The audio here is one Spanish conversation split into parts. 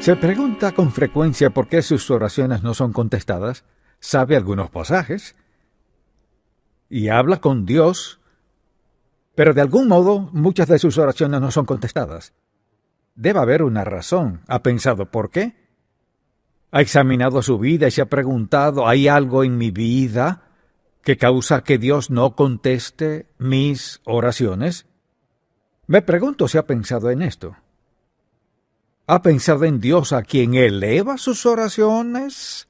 Se pregunta con frecuencia por qué sus oraciones no son contestadas, sabe algunos pasajes y habla con Dios, pero de algún modo muchas de sus oraciones no son contestadas. Debe haber una razón. ¿Ha pensado por qué? ¿Ha examinado su vida y se ha preguntado, ¿hay algo en mi vida que causa que Dios no conteste mis oraciones? Me pregunto si ha pensado en esto. ¿Ha pensado en Dios a quien eleva sus oraciones?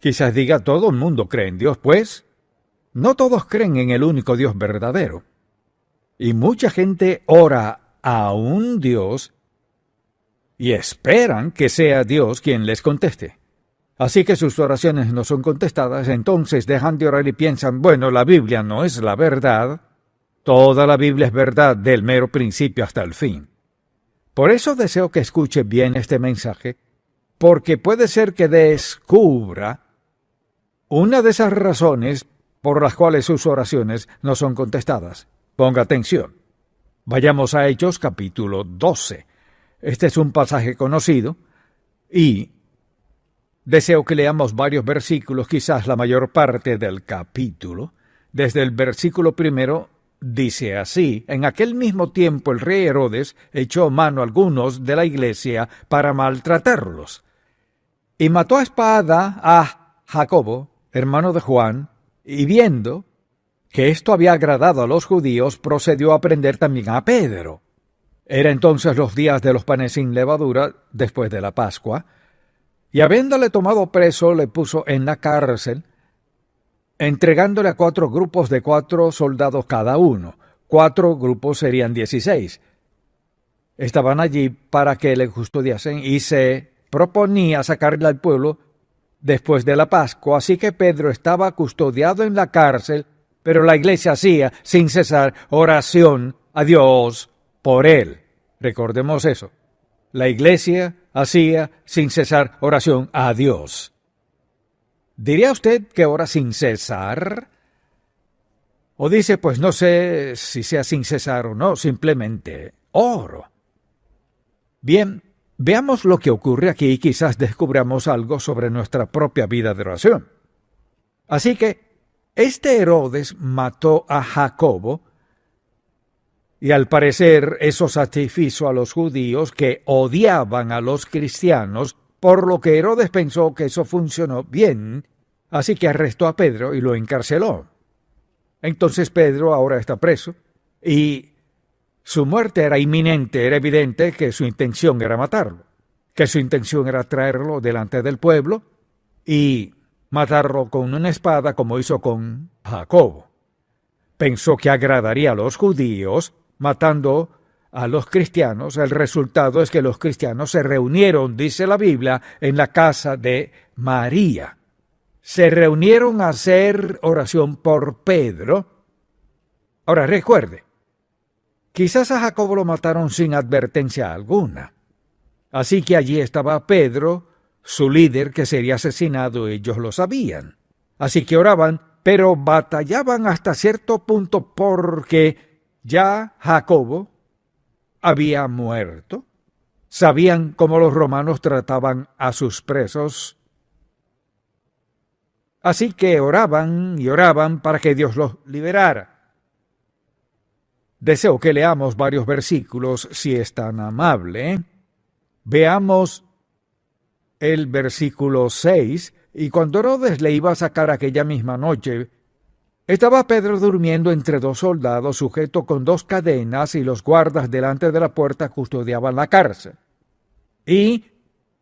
Quizás diga, todo el mundo cree en Dios, pues no todos creen en el único Dios verdadero. Y mucha gente ora a un Dios y esperan que sea Dios quien les conteste. Así que sus oraciones no son contestadas, entonces dejan de orar y piensan, bueno, la Biblia no es la verdad. Toda la Biblia es verdad del mero principio hasta el fin. Por eso deseo que escuche bien este mensaje, porque puede ser que descubra una de esas razones por las cuales sus oraciones no son contestadas. Ponga atención. Vayamos a Hechos capítulo 12. Este es un pasaje conocido y deseo que leamos varios versículos, quizás la mayor parte del capítulo. Desde el versículo 1 dice así: en aquel mismo tiempo el rey Herodes echó mano a algunos de la iglesia para maltratarlos, y mató a espada a Jacobo, hermano de Juan, y viendo que esto había agradado a los judíos, procedió a prender también a Pedro. Era entonces los días de los panes sin levadura, después de la Pascua, y habiéndole tomado preso, le puso en la cárcel, entregándole a 4 grupos de 4 soldados cada uno. 4 grupos serían 16. Estaban allí para que le custodiasen y se proponía sacarle al pueblo después de la Pascua. Así que Pedro estaba custodiado en la cárcel, pero la iglesia hacía sin cesar oración a Dios por él. Recordemos eso. La iglesia hacía sin cesar oración a Dios. ¿Diría usted que ora sin cesar? O dice, pues no sé si sea sin cesar o no, simplemente oro. Bien, veamos lo que ocurre aquí y quizás descubramos algo sobre nuestra propia vida de oración. Así que este Herodes mató a Jacobo, y al parecer eso satisfizo a los judíos que odiaban a los cristianos, por lo que Herodes pensó que eso funcionó bien, así que arrestó a Pedro y lo encarceló. Entonces Pedro ahora está preso, y su muerte era inminente. Era evidente que su intención era matarlo, que su intención era traerlo delante del pueblo y matarlo con una espada como hizo con Jacobo. Pensó que agradaría a los judíos matando a los cristianos. El resultado es que los cristianos se reunieron, dice la Biblia, en la casa de María. Se reunieron a hacer oración por Pedro. Ahora recuerde, quizás a Jacobo lo mataron sin advertencia alguna. Así que allí estaba Pedro, su líder, que sería asesinado. Ellos lo sabían. Así que oraban, pero batallaban hasta cierto punto porque ya Jacobo había muerto. Sabían cómo los romanos trataban a sus presos. Así que oraban y oraban para que Dios los liberara. Deseo que leamos varios versículos, si es tan amable. Veamos el versículo 6. Y cuando Herodes le iba a sacar aquella misma noche, estaba Pedro durmiendo entre 2 soldados, sujeto con 2 cadenas, y los guardas delante de la puerta custodiaban la cárcel. Y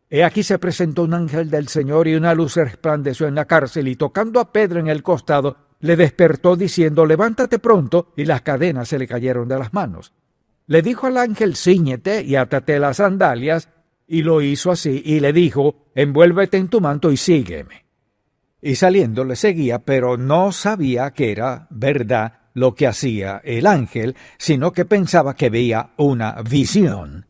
he aquí se presentó un ángel del Señor, y una luz resplandeció en la cárcel, y tocando a Pedro en el costado, le despertó diciendo, levántate pronto, y las cadenas se le cayeron de las manos. Le dijo al ángel, cíñete y átate las sandalias, y lo hizo así, y le dijo, envuélvete en tu manto y sígueme. Y saliendo le seguía, pero no sabía que era verdad lo que hacía el ángel, sino que pensaba que veía una visión.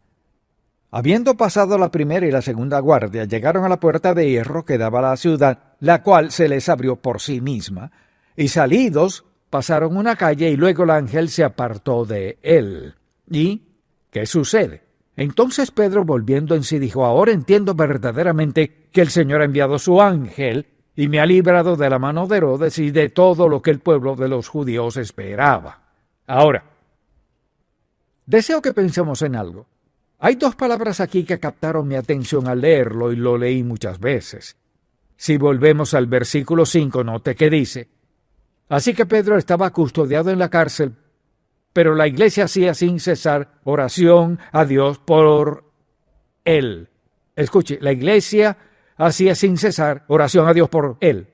Habiendo pasado la primera y la segunda guardia, llegaron a la puerta de hierro que daba a la ciudad, la cual se les abrió por sí misma, y salidos pasaron una calle, y luego el ángel se apartó de él. ¿Y qué sucede? Entonces Pedro, volviendo en sí, dijo: ahora entiendo verdaderamente que el Señor ha enviado su ángel y me ha librado de la mano de Herodes y de todo lo que el pueblo de los judíos esperaba. Ahora, deseo que pensemos en algo. Hay dos palabras aquí que captaron mi atención al leerlo y lo leí muchas veces. Si volvemos al versículo 5, note que dice: así que Pedro estaba custodiado en la cárcel, pero la iglesia hacía sin cesar oración a Dios por él. Escuche, la iglesia hacía sin cesar oración a Dios por él.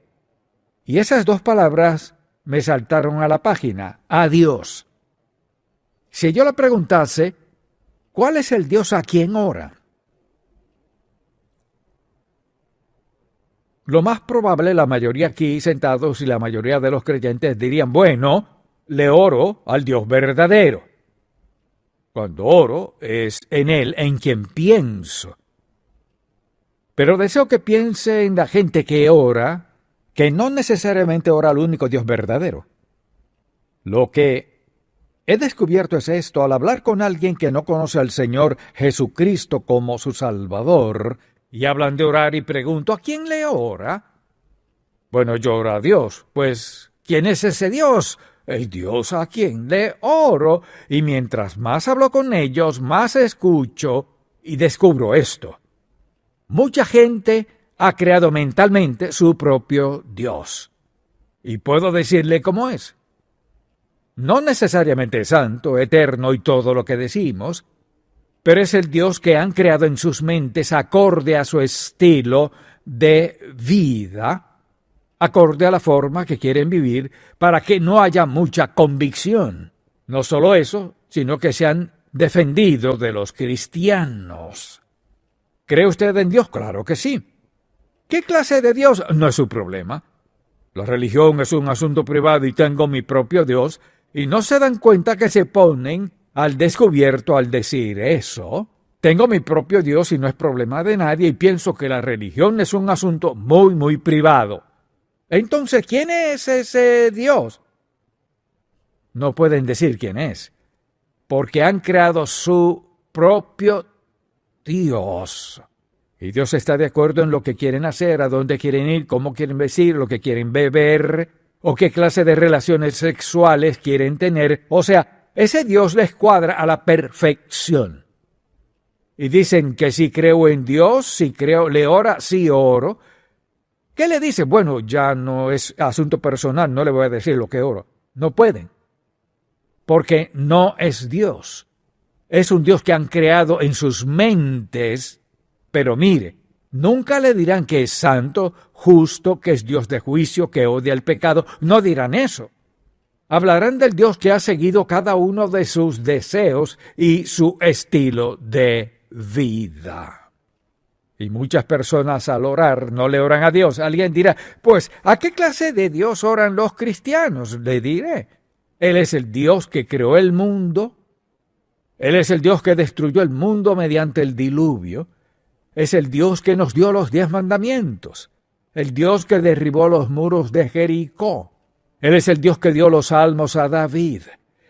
Y esas dos palabras me saltaron a la página: a Dios. Si yo le preguntase, ¿cuál es el Dios a quien ora? Lo más probable, la mayoría aquí sentados y la mayoría de los creyentes dirían: bueno, le oro al Dios verdadero. Cuando oro es en Él en quien pienso. Pero deseo que piense en la gente que ora, que no necesariamente ora al único Dios verdadero. Lo que he descubierto es esto: al hablar con alguien que no conoce al Señor Jesucristo como su Salvador, y hablan de orar y pregunto: ¿a quién le ora? Bueno, yo oro a Dios. Pues, ¿quién es ese Dios? El Dios a quien le oro. Y mientras más hablo con ellos, más escucho y descubro esto: mucha gente ha creado mentalmente su propio Dios. Y puedo decirle cómo es. No necesariamente santo, eterno y todo lo que decimos, pero es el Dios que han creado en sus mentes acorde a su estilo de vida, acorde a la forma que quieren vivir, para que no haya mucha convicción. No solo eso, sino que se han defendido de los cristianos. ¿Cree usted en Dios? Claro que sí. ¿Qué clase de Dios? No es su problema. La religión es un asunto privado y tengo mi propio Dios, y no se dan cuenta que se ponen al descubierto al decir eso. Tengo mi propio Dios y no es problema de nadie, y pienso que la religión es un asunto muy, muy privado. Entonces, ¿quién es ese Dios? No pueden decir quién es, porque han creado su propio Dios. Y Dios está de acuerdo en lo que quieren hacer, a dónde quieren ir, cómo quieren vestir, lo que quieren beber, o qué clase de relaciones sexuales quieren tener. O sea, ese Dios les cuadra a la perfección. Y dicen que si creo en Dios, si creo, le ora, sí oro. ¿Qué le dice? Bueno, ya no es asunto personal, no le voy a decir lo que oro. No pueden, porque no es Dios. Es un Dios que han creado en sus mentes, pero mire, nunca le dirán que es santo, justo, que es Dios de juicio, que odia el pecado. No dirán eso. Hablarán del Dios que ha seguido cada uno de sus deseos y su estilo de vida. Y muchas personas al orar no le oran a Dios. Alguien dirá: pues, ¿a qué clase de Dios oran los cristianos? Le diré: Él es el Dios que creó el mundo. Él es el Dios que destruyó el mundo mediante el diluvio. Es el Dios que nos dio los 10 mandamientos. El Dios que derribó los muros de Jericó. Él es el Dios que dio los salmos a David.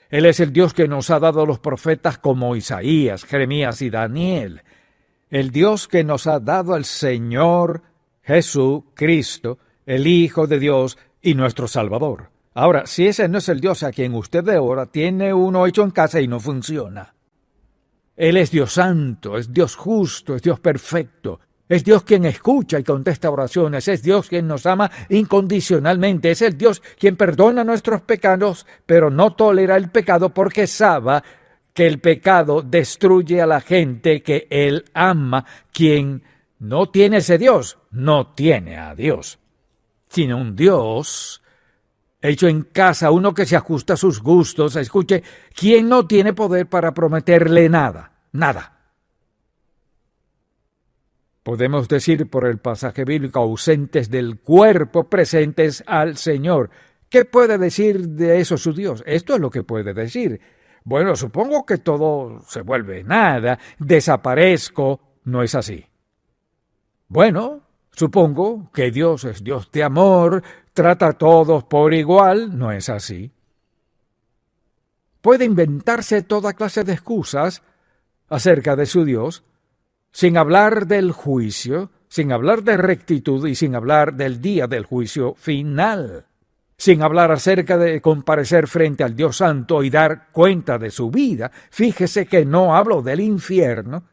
Él es el Dios que nos ha dado los profetas como Isaías, Jeremías y Daniel. El Dios que nos ha dado al Señor Jesucristo, el Hijo de Dios y nuestro Salvador. Ahora, si ese no es el Dios a quien usted le ora, tiene uno hecho en casa y no funciona. Él es Dios santo, es Dios justo, es Dios perfecto. Es Dios quien escucha y contesta oraciones. Es Dios quien nos ama incondicionalmente. Es el Dios quien perdona nuestros pecados, pero no tolera el pecado porque sabe que el pecado destruye a la gente que Él ama. Quien no tiene ese Dios, no tiene a Dios. Sino un Dios hecho en casa, uno que se ajusta a sus gustos. Escuche, ¿quién no tiene poder para prometerle nada? Nada. Podemos decir por el pasaje bíblico: ausentes del cuerpo, presentes al Señor. ¿Qué puede decir de eso su Dios? Esto es lo que puede decir. Bueno, supongo que todo se vuelve nada, desaparezco. No es así. Bueno, supongo que Dios es Dios de amor, trata a todos por igual. No es así. Puede inventarse toda clase de excusas acerca de su Dios, sin hablar del juicio, sin hablar de rectitud y sin hablar del día del juicio final, sin hablar acerca de comparecer frente al Dios Santo y dar cuenta de su vida. Fíjese que no hablo del infierno.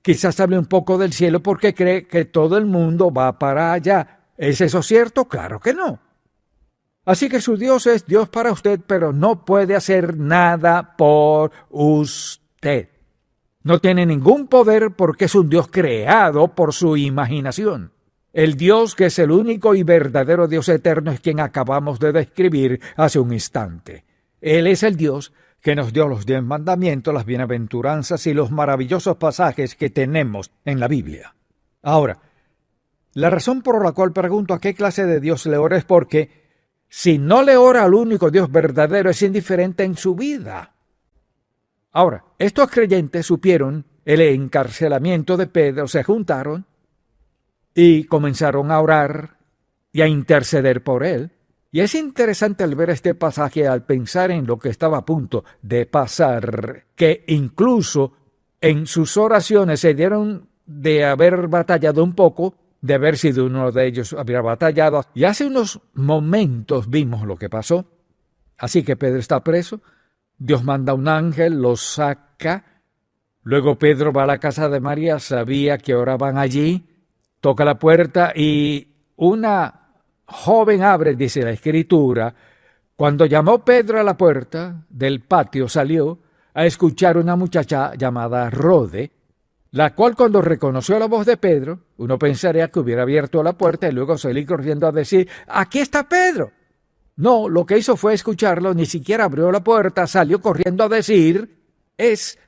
Quizás hable un poco del cielo porque cree que todo el mundo va para allá. ¿Es eso cierto? Claro que no. Así que su Dios es Dios para usted, pero no puede hacer nada por usted. No tiene ningún poder porque es un Dios creado por su imaginación. El Dios que es el único y verdadero Dios eterno es quien acabamos de describir hace un instante. Él es el Dios que nos dio los 10 mandamientos, las bienaventuranzas y los maravillosos pasajes que tenemos en la Biblia. Ahora, la razón por la cual pregunto a qué clase de Dios le ora es porque si no le ora al único Dios verdadero es indiferente en su vida. Ahora, estos creyentes supieron el encarcelamiento de Pedro, se juntaron y comenzaron a orar y a interceder por él. Y es interesante al ver este pasaje, al pensar en lo que estaba a punto de pasar, que incluso en sus oraciones se dieron de haber batallado un poco, de haber sido uno de ellos había batallado. Y hace unos momentos vimos lo que pasó. Así que Pedro está preso, Dios manda un ángel, lo saca. Luego Pedro va a la casa de María, sabía que oraban allí, toca la puerta y una joven abre, dice la Escritura. Cuando llamó Pedro a la puerta del patio, salió a escuchar una muchacha llamada Rode, la cual cuando reconoció la voz de Pedro, uno pensaría que hubiera abierto la puerta y luego salir corriendo a decir, ¡aquí está Pedro! No, lo que hizo fue escucharlo, ni siquiera abrió la puerta, salió corriendo a decir, ¡es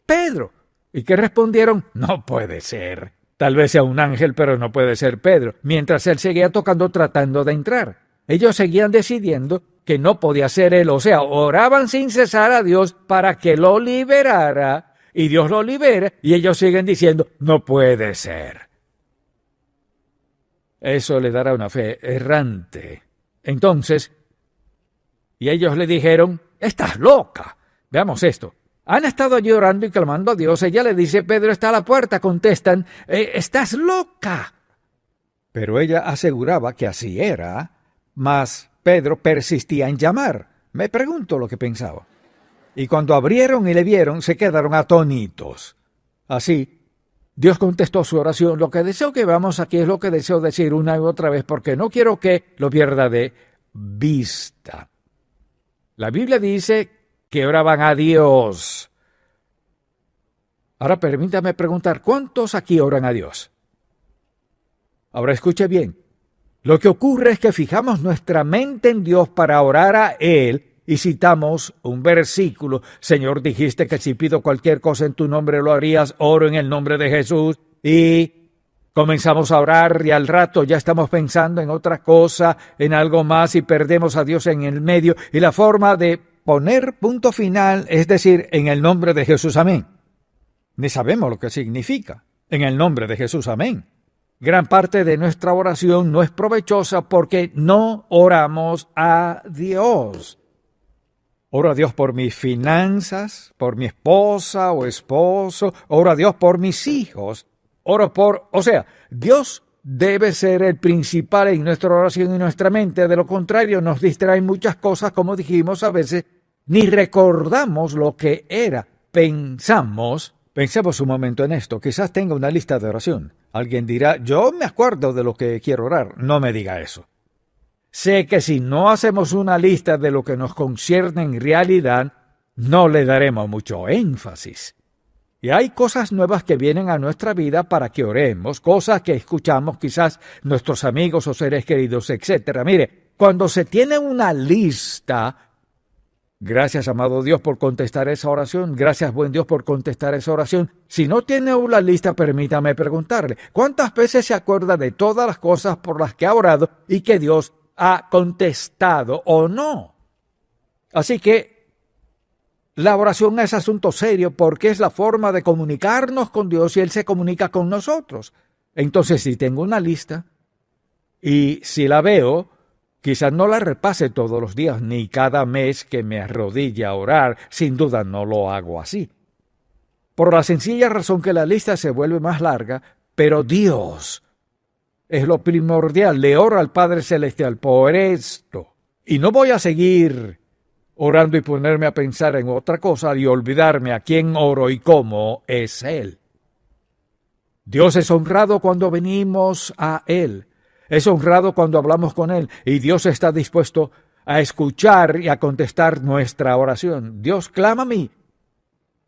Pedro! ¿Y qué respondieron? No puede ser. Tal vez sea un ángel, pero no puede ser Pedro. Mientras él seguía tocando, tratando de entrar. Ellos seguían decidiendo que no podía ser él. O sea, oraban sin cesar a Dios para que lo liberara. Y Dios lo libera. Y ellos siguen diciendo, no puede ser. Eso le dará una fe errante. Entonces, y ellos le dijeron, estás loca. Veamos esto. Han estado allí orando y clamando a Dios. Ella le dice, Pedro está a la puerta. Contestan, estás loca. Pero ella aseguraba que así era, mas Pedro persistía en llamar. Me pregunto lo que pensaba. Y cuando abrieron y le vieron, se quedaron atónitos. Así, Dios contestó su oración. Lo que deseo que veamos aquí es lo que deseo decir una y otra vez, porque no quiero que lo pierda de vista. La Biblia dice que oraban a Dios. Ahora permítame preguntar, ¿cuántos aquí oran a Dios? Ahora escuche bien. Lo que ocurre es que fijamos nuestra mente en Dios para orar a Él y citamos un versículo. Señor, dijiste que si pido cualquier cosa en tu nombre lo harías, oro en el nombre de Jesús. Y comenzamos a orar y al rato ya estamos pensando en otra cosa, en algo más y perdemos a Dios en el medio. Y la forma de poner punto final es decir, en el nombre de Jesús, amén. Ni sabemos lo que significa. En el nombre de Jesús, amén. Gran parte de nuestra oración no es provechosa porque no oramos a Dios. Oro a Dios por mis finanzas, por mi esposa o esposo. Oro a Dios por mis hijos. Dios debe ser el principal en nuestra oración y nuestra mente. De lo contrario, nos distraen muchas cosas, como dijimos a veces, ni recordamos lo que era. Pensemos un momento en esto. Quizás tenga una lista de oración. Alguien dirá, yo me acuerdo de lo que quiero orar. No me diga eso. Sé que si no hacemos una lista de lo que nos concierne en realidad, no le daremos mucho énfasis. Y hay cosas nuevas que vienen a nuestra vida para que oremos, cosas que escuchamos quizás nuestros amigos o seres queridos, etc. Mire, cuando se tiene una lista, gracias, amado Dios, por contestar esa oración. Gracias, buen Dios, por contestar esa oración. Si no tiene una lista, permítame preguntarle, ¿cuántas veces se acuerda de todas las cosas por las que ha orado y que Dios ha contestado o no? Así que la oración es asunto serio porque es la forma de comunicarnos con Dios y Él se comunica con nosotros. Entonces, si tengo una lista y si la veo, quizás no la repase todos los días ni cada mes que me arrodille a orar. Sin duda no lo hago así. por la sencilla razón que la lista se vuelve más larga, pero Dios es lo primordial. Le oro al Padre Celestial por esto. Y no voy a seguir orando y ponerme a pensar en otra cosa y olvidarme a quién oro y cómo es Él. Dios es honrado cuando venimos a Él. Es honrado cuando hablamos con Él. Y Dios está dispuesto a escuchar y a contestar nuestra oración. Dios clama a mí,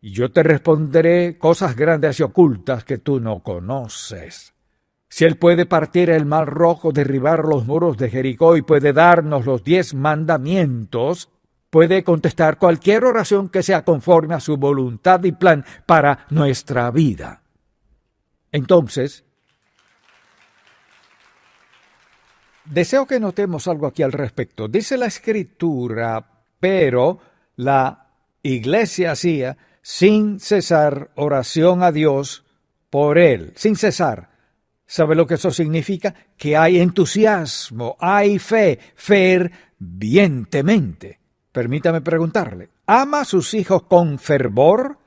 y yo te responderé cosas grandes y ocultas que tú no conoces. Si Él puede partir el mar rojo, derribar los muros de Jericó y puede darnos los 10 mandamientos, puede contestar cualquier oración que sea conforme a su voluntad y plan para nuestra vida. Entonces, deseo que notemos algo aquí al respecto. Dice la Escritura, pero la iglesia hacía sin cesar oración a Dios por Él, sin cesar. ¿Sabe lo que eso significa? Que hay entusiasmo, hay fe, fervientemente. Permítame preguntarle, ¿ama a sus hijos con fervor?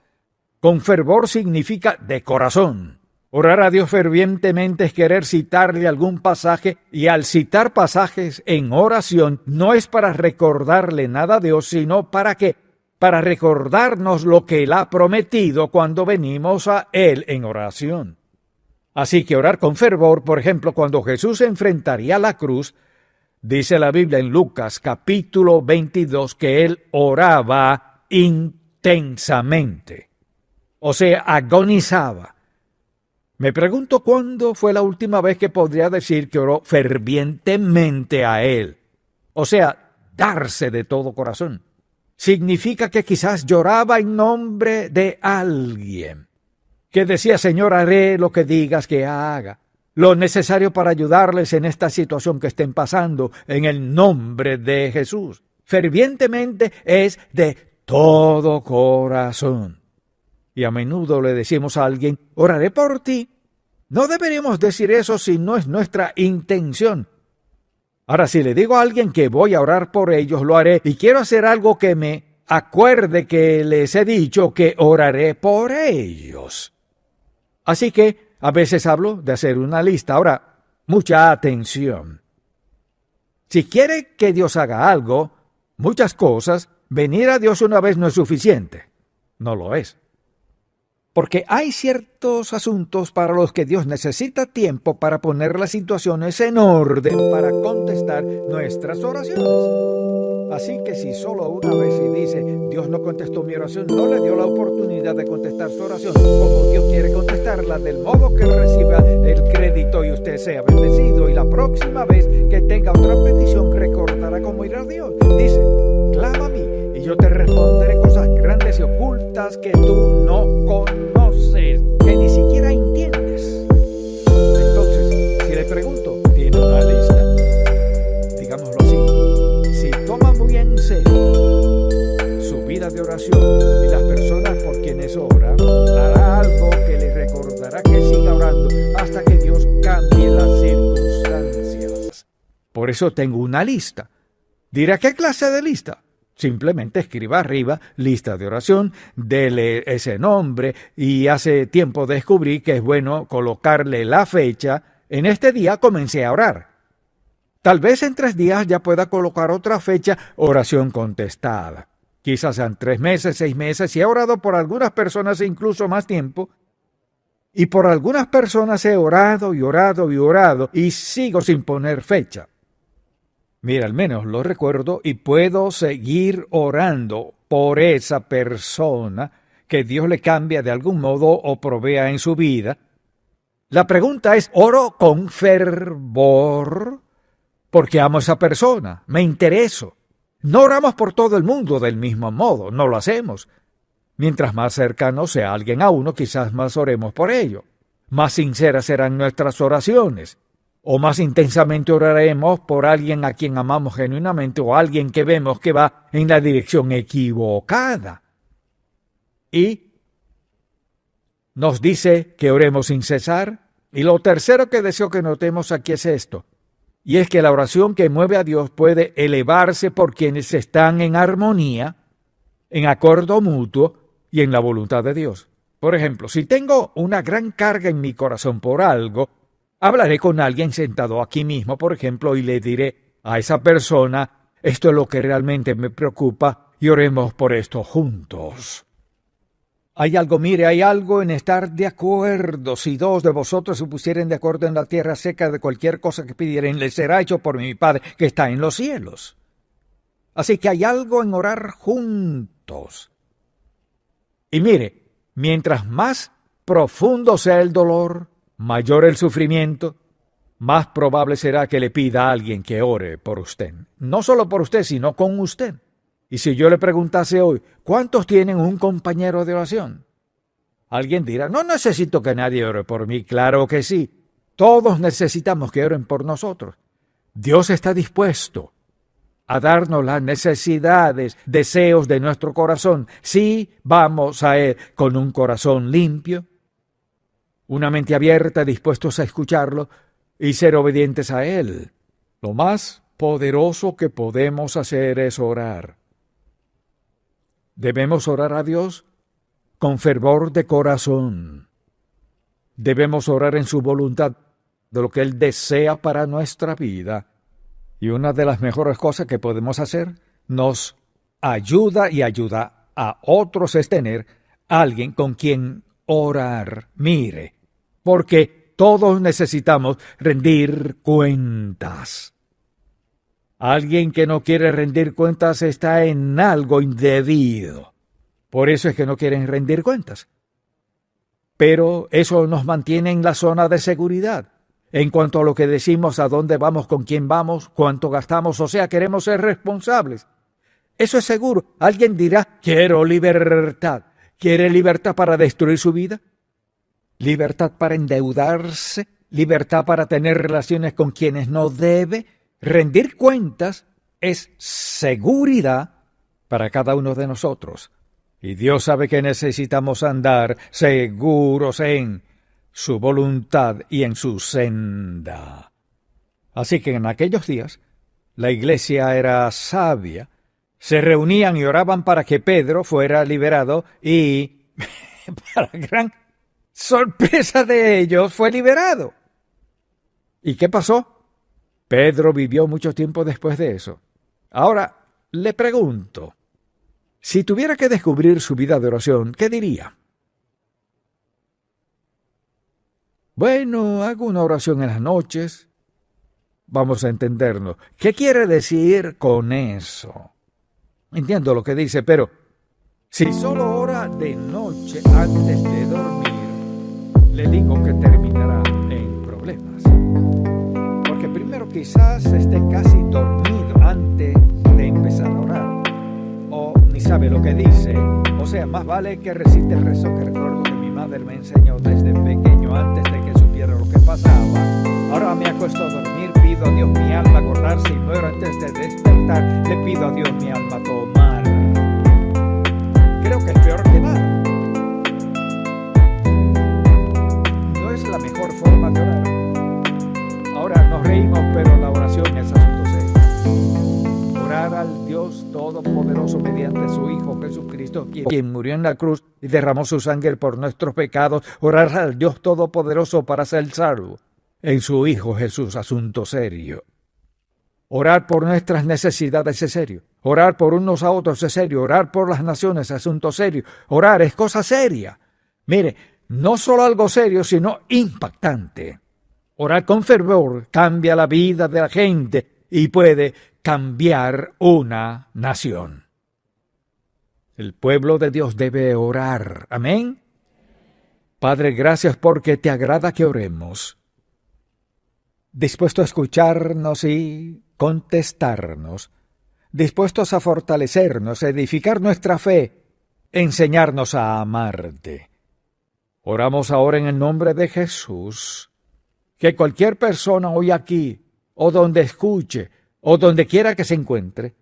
Con fervor significa de corazón. Orar a Dios fervientemente es querer citarle algún pasaje, y al citar pasajes en oración no es para recordarle nada a Dios, sino para ¿qué? Para recordarnos lo que Él ha prometido cuando venimos a Él en oración. Así que orar con fervor, por ejemplo, cuando Jesús se enfrentaría a la cruz, dice la Biblia en Lucas capítulo 22 que Él oraba intensamente, o sea, agonizaba. Me pregunto cuándo fue la última vez que podría decir que oró fervientemente a Él, o sea, darse de todo corazón. Significa que quizás lloraba en nombre de alguien, que decía, Señor, haré lo que digas que haga, lo necesario para ayudarles en esta situación que estén pasando, en el nombre de Jesús. Fervientemente es de todo corazón. Y a menudo le decimos a alguien, oraré por ti. No deberíamos decir eso si no es nuestra intención. Ahora, si le digo a alguien que voy a orar por ellos, lo haré, y quiero hacer algo que me acuerde que les he dicho que oraré por ellos. Así que a veces hablo de hacer una lista. Ahora, mucha atención. Si quiere que Dios haga algo, muchas cosas, venir a Dios una vez no es suficiente. No lo es. Porque hay ciertos asuntos para los que Dios necesita tiempo para poner las situaciones en orden, para contestar nuestras oraciones. Así que si solo una vez y dice, Dios no contestó mi oración, no le dio la oportunidad de contestar su oración, como Dios quiere contestarla, del modo que reciba el crédito y usted sea bendecido. Y la próxima vez que tenga otra petición, recordará cómo ir a Dios. Dice, clama a mí y yo te responderé cosas grandes y ocultas que tú no conoces, que ni siquiera entiendes. Entonces, si le pregunto, ¿tiene una lista? Digámoslo así. Si toma muy en serio su vida de oración y las personas por quienes ora, hará algo que le recordará que siga orando hasta que Dios cambie las circunstancias. Por eso tengo una lista. ¿Dirá qué clase de lista? Simplemente escriba arriba, lista de oración, dele ese nombre, y hace tiempo descubrí que es bueno colocarle la fecha. En este día comencé a orar. Tal vez en 3 días ya pueda colocar otra fecha, oración contestada. Quizás sean 3 meses, 6 meses, y he orado por algunas personas incluso más tiempo. Y por algunas personas he orado y orado y orado, y sigo sin poner fecha. Mira, al menos lo recuerdo y puedo seguir orando por esa persona, que Dios le cambie de algún modo o provea en su vida. La pregunta es, ¿oro con fervor? Porque amo a esa persona, me intereso. No oramos por todo el mundo del mismo modo, no lo hacemos. Mientras más cercano sea alguien a uno, quizás más oremos por ello. Más sinceras serán nuestras oraciones. O más intensamente oraremos por alguien a quien amamos genuinamente o alguien que vemos que va en la dirección equivocada. Y nos dice que oremos sin cesar. Y lo tercero que deseo que notemos aquí es esto. Y es que la oración que mueve a Dios puede elevarse por quienes están en armonía, en acuerdo mutuo y en la voluntad de Dios. Por ejemplo, si tengo una gran carga en mi corazón por algo, hablaré con alguien sentado aquí mismo, por ejemplo, y le diré a esa persona, esto es lo que realmente me preocupa y oremos por esto juntos. Hay algo en estar de acuerdo. Si dos de vosotros se pusieren de acuerdo en la tierra seca de cualquier cosa que pidieren, les será hecho por mi Padre que está en los cielos. Así que hay algo en orar juntos. Y mire, mientras más profundo sea el dolor, mayor el sufrimiento, más probable será que le pida a alguien que ore por usted. No solo por usted, sino con usted. Y si yo le preguntase hoy, ¿cuántos tienen un compañero de oración? Alguien dirá, no necesito que nadie ore por mí. Claro que sí. Todos necesitamos que oren por nosotros. Dios está dispuesto a darnos las necesidades, deseos de nuestro corazón. Sí, vamos a Él con un corazón limpio, una mente abierta, dispuestos a escucharlo y ser obedientes a Él. Lo más poderoso que podemos hacer es orar. Debemos orar a Dios con fervor de corazón. Debemos orar en su voluntad de lo que Él desea para nuestra vida. Y una de las mejores cosas que podemos hacer nos ayuda y ayuda a otros es tener alguien con quien orar. Mire, porque todos necesitamos rendir cuentas. Alguien que no quiere rendir cuentas está en algo indebido. Por eso es que no quieren rendir cuentas. Pero eso nos mantiene en la zona de seguridad. En cuanto a lo que decimos, a dónde vamos, con quién vamos, cuánto gastamos, o sea, queremos ser responsables. Eso es seguro. Alguien dirá, quiero libertad. ¿Quiere libertad para destruir su vida? ¿Libertad para endeudarse? ¿Libertad para tener relaciones con quienes no debe? Rendir cuentas es seguridad para cada uno de nosotros. Y Dios sabe que necesitamos andar seguros en su voluntad y en su senda. Así que en aquellos días, la iglesia era sabia. Se reunían y oraban para que Pedro fuera liberado y, para gran sorpresa de ellos, fue liberado. ¿Y qué pasó? Pedro vivió mucho tiempo después de eso. Ahora, le pregunto, si tuviera que descubrir su vida de oración, ¿qué diría? Bueno, hago una oración en las noches. Vamos a entendernos. ¿Qué quiere decir con eso? Entiendo lo que dice, pero si solo ora de noche antes de dormir, le digo que terminará en problemas. Porque primero quizás esté casi dormido antes de empezar a orar. O ni sabe lo que dice. O sea, más vale que recite el rezo que recuerdo que mi madre me enseñó desde pequeño antes de que supiera lo que pasaba. Ahora me acuesto a dormir, pido a Dios mi alma acordar, si muero antes de despertar, le pido a Dios mi alma tomar. Creo que es peor que nada. No es la mejor forma de orar. Ahora nos reímos, pero la oración es asunto serio. Orar al Dios Todopoderoso mediante su Hijo Jesucristo, quien murió en la cruz y derramó su sangre por nuestros pecados. Orar al Dios Todopoderoso para ser salvo en su Hijo Jesús, asunto serio. Orar por nuestras necesidades es serio. Orar por unos a otros es serio. Orar por las naciones es asunto serio. Orar es cosa seria. Mire, no solo algo serio, sino impactante. Orar con fervor cambia la vida de la gente y puede cambiar una nación. El pueblo de Dios debe orar. Amén. Padre, gracias porque te agrada que oremos. Dispuesto a escucharnos y contestarnos, dispuestos a fortalecernos, edificar nuestra fe, enseñarnos a amarte. Oramos ahora en el nombre de Jesús, que cualquier persona hoy aquí, o donde escuche, o donde quiera que se encuentre,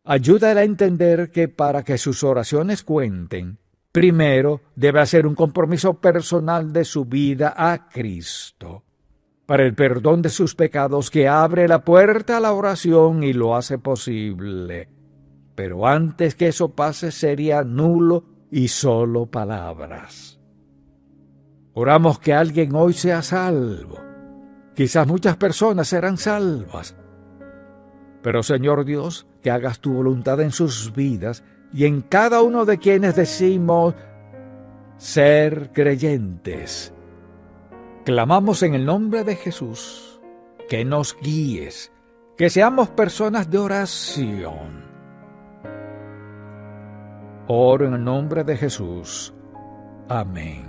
ayúdale a entender que para que sus oraciones cuenten, primero debe hacer un compromiso personal de su vida a Cristo, para el perdón de sus pecados, que abre la puerta a la oración y lo hace posible. Pero antes que eso pase, sería nulo y solo palabras. Oramos que alguien hoy sea salvo. Quizás muchas personas serán salvas. Pero Señor Dios, que hagas tu voluntad en sus vidas y en cada uno de quienes decimos ser creyentes. Clamamos en el nombre de Jesús, que nos guíes, que seamos personas de oración. Oro en el nombre de Jesús. Amén.